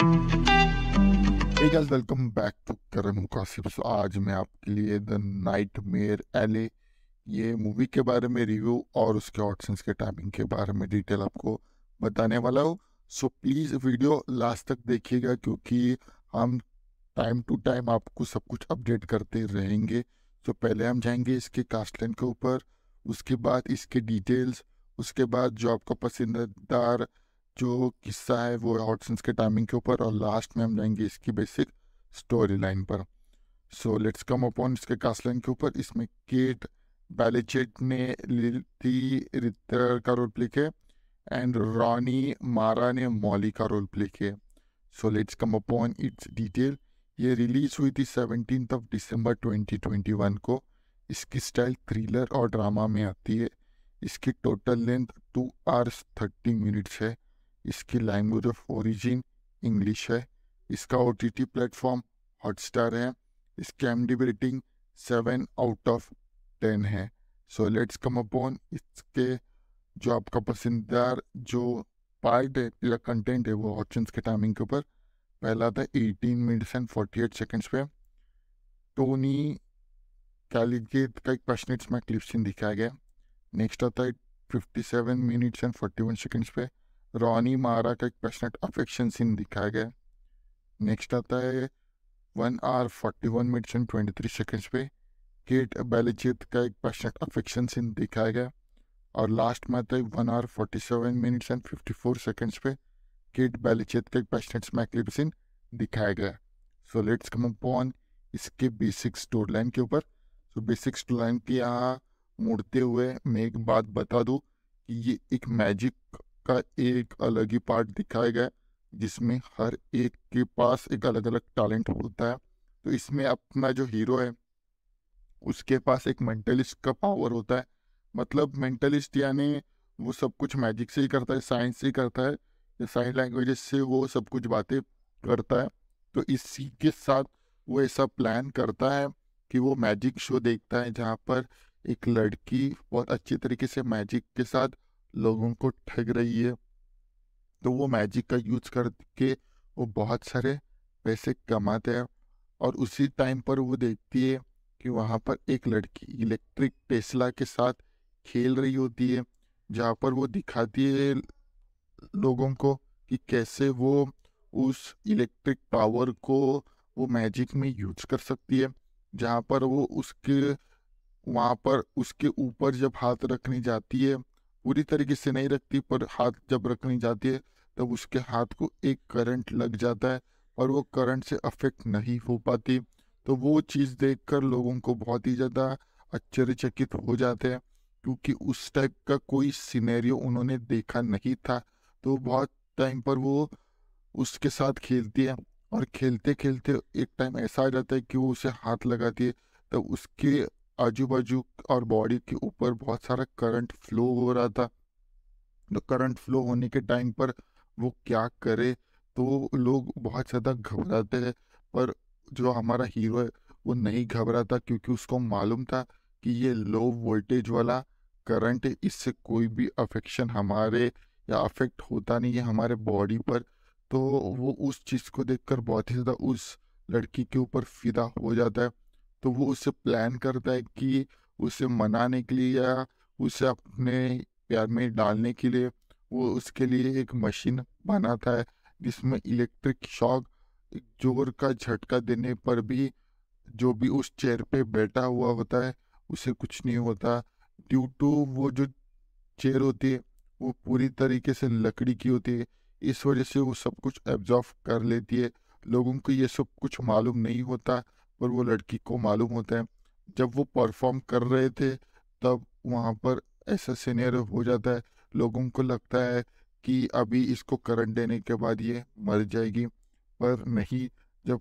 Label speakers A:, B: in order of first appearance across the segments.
A: Hey guys, welcome back to Karam gossips. आज मैं आपके लिए द नाइटमेयर एले ये मूवी के बारे में रिव्यू और उसके ऑडिशंस के टाइमिंग के बारे में डिटेल आपको बताने वाला हूँ। सो प्लीज़ वीडियो लास्ट तक देखिएगा क्योंकि हम टाइम टू टाइम आपको सब कुछ अपडेट करते रहेंगे। तो पहले हम जाएंगे इसके कास्टलाइन के ऊपर, उसके बाद इसके डिटेल्स, उसके बाद जो आपका पसंदीदा जो किस्सा है वो ऑडिशंस के टाइमिंग के ऊपर, और लास्ट में हम जाएंगे इसकी बेसिक स्टोरी लाइन पर। सो लेट्स कम अपॉन इसके कास्टलाइन के ऊपर। इसमें केट बैलेचेट ने लिली रिटर का रोल प्ले किया एंड रॉनी मारा ने मॉली का रोल प्ले किया। So let's come upon its detail. ये रिलीज हुई थी 17 दिसंबर 2021 को। इसकी स्टाइल थ्रिलर और ड्रामा में आती है। इसकी टोटल लेंथ 2 hours 30 minutes है। इसकी लैंग्वेज ऑफ ओरिजिन इंग्लिश है। इसका OTT प्लेटफॉर्म हॉटस्टार है। इसकी IMDb रेटिंग 7/10 है। सो लेट्स कम अपॉन इसके जो आपका पसंदीदा जो पार्ट है या कंटेंट है वो ऑप्शंस के टाइमिंग के ऊपर। पहला था 18 minutes and 48 seconds पे टोनी कैलिगेट का एक पैशनेट स्मैक क्लिप सीन दिखाया गया। नेक्स्ट आता है 57 minutes and 41 seconds पे रॉनी मारा का एक पैशनेट अफेक्शन सीन दिखाया गया। नेक्स्ट आता है 1 hour 41 minutes and 23 seconds पे केट बैलेचेट का एक पैशनेट अफेक्शन सीन दिखाया गया। और लास्ट में आता है 1 hour 47 minutes and 54 seconds पे केट बैलेचेट का एक पैशनेट स्मैक क्लिप सीन दिखाया गया। सो लेट्स कम अपॉन इसके बेसिक स्टोरी लाइन के ऊपर। सो बेसिक स्टोरी लाइन की यहाँ मुड़ते हुए मैं एक बात बता दूँ कि ये एक मैजिक का एक अलग ही पार्ट दिखाया गया है जिसमें हर एक के पास एक अलग अलग टैलेंट होता है। तो इसमें अपना जो हीरो है उसके पास एक मेंटलिस्ट का पावर होता है। मतलब मेंटलिस्ट यानी वो सब कुछ मैजिक से ही करता है, साइंस से ही करता है, या साइन लैंग्वेजेस से वो सब कुछ बातें करता है। तो इसी के साथ वो ऐसा प्लान करता है कि वो मैजिक शो देखता है जहाँ पर एक लड़की बहुत अच्छी तरीके से मैजिक के साथ लोगों को ठग रही है। तो वो मैजिक का यूज करके वो बहुत सारे पैसे कमाते हैं। और उसी टाइम पर वो देखती है कि वहाँ पर एक लड़की इलेक्ट्रिक टेस्ला के साथ खेल रही होती है, जहाँ पर वो दिखाती है लोगों को कि कैसे वो उस इलेक्ट्रिक पावर को वो मैजिक में यूज कर सकती है। जहाँ पर वो उसके वहाँ पर उसके ऊपर जब हाथ रखनी जाती है, पूरी तरीके से नहीं रखती पर हाथ जब रखनी जाती है तब उसके हाथ को एक करंट लग जाता है और वो करंट से अफेक्ट नहीं हो पाती। तो वो चीज़ देखकर लोगों को बहुत ही ज़्यादा आश्चर्यचकित हो जाते हैं क्योंकि उस टाइप का कोई सिनेरियो उन्होंने देखा नहीं था। तो बहुत टाइम पर वो उसके साथ खेलती है और खेलते खेलते एक टाइम ऐसा आ जाता है कि वो उसे हाथ लगाती है, तब उसके आजू बाजू और बॉडी के ऊपर बहुत सारा करंट फ्लो हो रहा था। तो करंट फ्लो होने के टाइम पर वो क्या करे, तो लोग बहुत ज़्यादा घबराते हैं। पर जो हमारा हीरो है वो नहीं घबराता क्योंकि उसको मालूम था कि ये लो वोल्टेज वाला करंट है, इससे कोई भी अफेक्शन हमारे या अफेक्ट होता नहीं है हमारे बॉडी पर। तो वो उस चीज़ को देखकर बहुत ही ज़्यादा उस लड़की के ऊपर फिदा हो जाता है। तो वो उससे प्लान करता है कि उसे मनाने के लिए या उसे अपने प्यार में डालने के लिए वो उसके लिए एक मशीन बनाता है जिसमें इलेक्ट्रिक शॉक जोर का झटका देने पर भी जो भी उस चेयर पे बैठा हुआ होता है उसे कुछ नहीं होता। ड्यू टू वो जो चेयर होती है वो पूरी तरीके से लकड़ी की होती है, इस वजह से वो सब कुछ एब्जॉर्व कर लेती है। लोगों को ये सब कुछ मालूम नहीं होता पर वो लड़की को मालूम होता है। जब वो परफॉर्म कर रहे थे तब वहाँ पर ऐसा सिनेरियो हो जाता है, लोगों को लगता है कि अभी इसको करंट देने के बाद ये मर जाएगी, पर नहीं। जब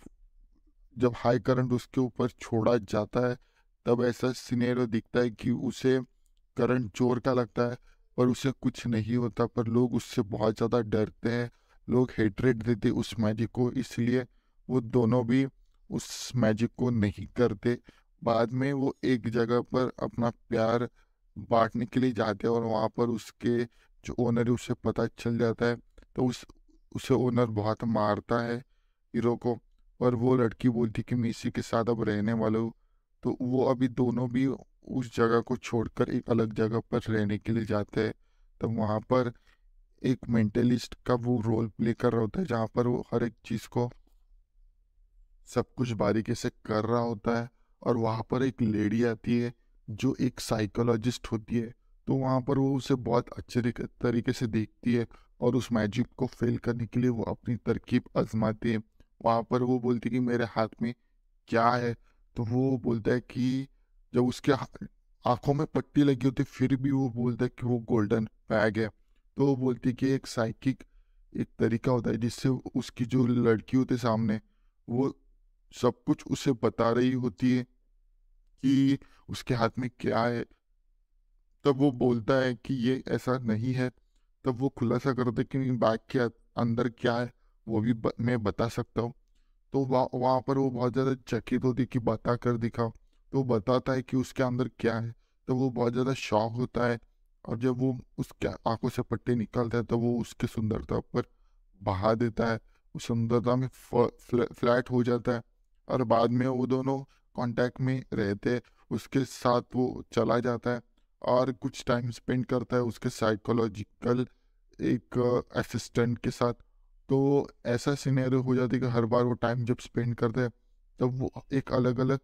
A: जब हाई करंट उसके ऊपर छोड़ा जाता है तब ऐसा सिनेरियो दिखता है कि उसे करंट जोर का लगता है पर उसे कुछ नहीं होता, पर लोग उससे बहुत ज़्यादा डरते हैं। लोग हेट्रेट देते उस मैजिक को, इसलिए वो दोनों भी उस मैजिक को नहीं करते। बाद में वो एक जगह पर अपना प्यार बांटने के लिए जाते हैं और वहाँ पर उसके जो ओनर है उसे पता चल जाता है। तो उसे ओनर बहुत मारता है हीरो को, और वो लड़की बोलती कि मैं इसी के साथ अब रहने वाला हूँ। तो वो अभी दोनों भी उस जगह को छोड़कर एक अलग जगह पर रहने के लिए जाते हैं। तो वहाँ पर एक मेंटलिस्ट का वो रोल प्ले कर रहा होता है, जहाँ पर वो हर एक चीज़ को सब कुछ बारीकी से कर रहा होता है। और वहाँ पर एक लेडी आती है जो एक साइकोलॉजिस्ट होती है। तो वहाँ पर वो उसे बहुत अच्छे तरीके से देखती है, और उस मैजिक को फेल करने के लिए वो अपनी तरकीब आजमाती है। वहाँ पर वो बोलती है कि मेरे हाथ में क्या है। तो वो बोलता है कि जब उसके आंखों में पट्टी लगी होती है, फिर भी वो बोलता है कि वो गोल्डन बैग है। तो वो बोलती है कि एक साइकिक एक तरीका होता है जिससे उसकी जो लड़की होती है सामने, वो सब कुछ उसे बता रही होती है कि उसके हाथ में क्या है। तब वो बोलता है कि ये ऐसा नहीं है। तब वो खुलासा करता है कि बैग के अंदर क्या है, वो भी मैं बता सकता हूँ। तो वहाँ पर वो बहुत ज़्यादा चकित होती है कि बता कर दिखाओ। तो वो बताता है कि उसके अंदर क्या है। तो वो बहुत ज़्यादा शॉक होता है, और जब वो उसके आंखों से पट्टे निकालता है तो वो उसकी सुंदरता पर बहा देता है। उस सुंदरता में फ्लैट हो जाता है, और बाद में वो दोनों कांटेक्ट में रहते हैं। उसके साथ वो चला जाता है और कुछ टाइम स्पेंड करता है उसके साइकोलॉजिकल एक असिस्टेंट के साथ। तो ऐसा सिनेरियो हो जाता है कि हर बार वो टाइम जब स्पेंड करता है, तब वो एक अलग अलग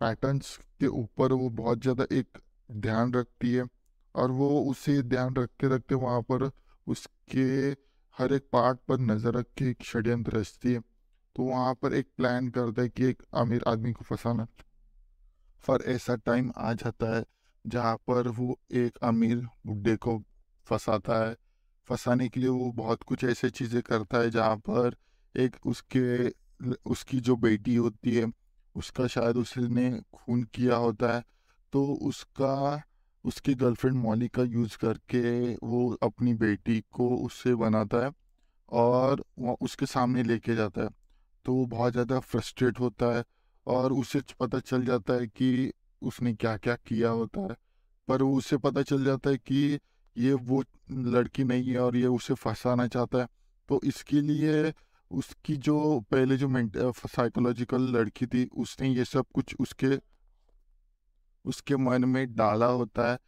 A: पैटर्न्स के ऊपर वो बहुत ज़्यादा एक ध्यान रखती है। और वो उसे ध्यान रखते रखते वहाँ पर उसके हर एक पार्ट पर नज़र रख के एक षड्यंत्र रचती है। तो वहाँ पर एक प्लान करता है कि एक अमीर आदमी को फंसाना। पर ऐसा टाइम आ जाता है जहाँ पर वो एक अमीर बुड्ढे को फंसाता है। फंसाने के लिए वो बहुत कुछ ऐसे चीज़ें करता है जहाँ पर एक उसकी जो बेटी होती है, उसका शायद उसने खून किया होता है। तो उसकी गर्लफ्रेंड मॉली का यूज़ करके वो अपनी बेटी को उससे बनाता है, और वो उसके सामने लेके जाता है। तो वो बहुत ज़्यादा फ्रस्ट्रेट होता है, और उसे पता चल जाता है कि उसने क्या-क्या किया होता है। पर वो उसे पता चल जाता है कि ये वो लड़की नहीं है, और ये उसे फँसाना चाहता है। तो इसके लिए उसकी जो पहले जो साइकोलॉजिकल लड़की थी, उसने ये सब कुछ उसके उसके मन में डाला होता है।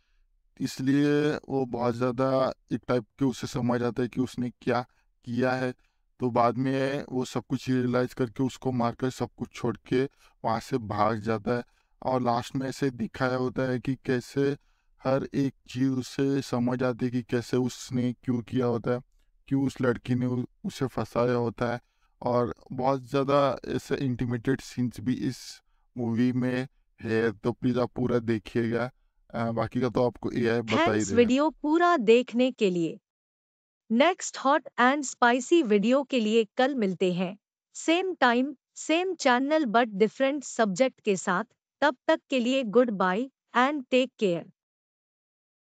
A: इसलिए वो बहुत ज़्यादा एक टाइप के उसे समझ आता है कि उसने क्या किया है। तो बाद में वो सब कुछ रियलाइज़ करके उसको मारकर सब कुछ छोड़ के वहाँ से भाग जाता है। और लास्ट में ऐसे दिखाया होता है कि कैसे हर एक चीज़ उसे समझ आती है कि कैसे उसने क्यों किया होता है, क्यों उस लड़की ने उसे फँसाया होता है। और बहुत ज़्यादा ऐसे इंटिमेटेड सीन्स भी इस मूवी में है, तो प्लीज़ आप पूरा देखिएगा। बाकी का तो आपको एआई बता ही
B: थैंक्स
A: देगा।
B: वीडियो पूरा देखने के लिए। Next hot and spicy video के लिए कल मिलते हैं। Same time, same channel but different subject के साथ। तब तक के लिए good bye and take care.